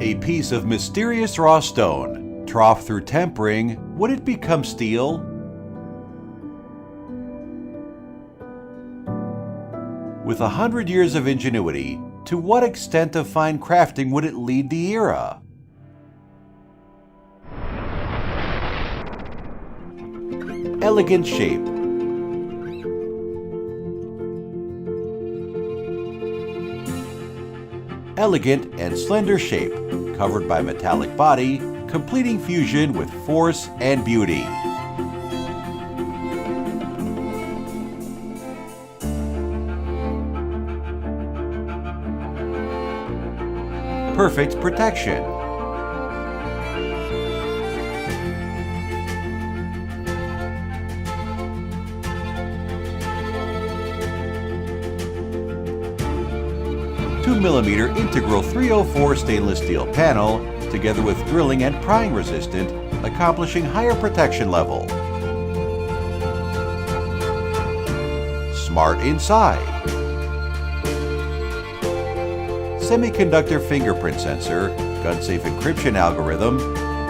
A piece of mysterious raw stone, troughed through tempering, would it become steel? With 100 years of ingenuity, to what extent of fine crafting would it lead the era? Elegant shape. Elegant and slender shape, covered by metallic body, completing fusion with force and beauty. Perfect protection. Mm integral 304 stainless steel panel, together with drilling and prying resistant, accomplishing higher protection level. Smart inside. Semiconductor fingerprint sensor, gun-safe encryption algorithm,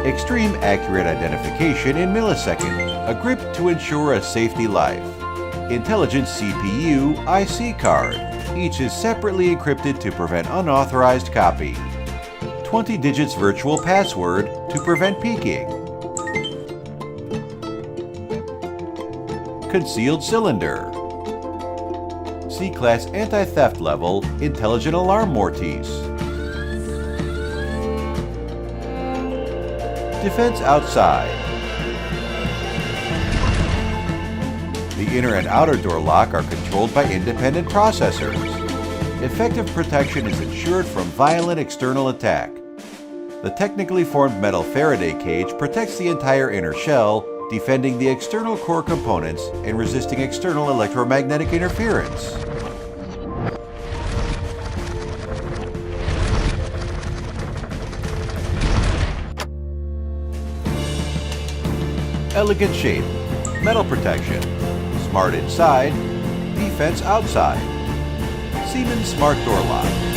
extreme accurate identification in millisecond, a grip to ensure a safety life. Intelligent CPU IC card. Each is separately encrypted to prevent unauthorized copy. 20 digits virtual password to prevent peeking. Concealed cylinder. C-class anti-theft level intelligent alarm mortise. Defense outside. The inner and outer door lock are controlled by independent processors. Effective protection is ensured from violent external attack. The technically formed metal Faraday cage protects the entire inner shell, defending the external core components and resisting external electromagnetic interference. Elegant shape, metal protection, smart inside, defense outside. Siemens Smart Door Lock.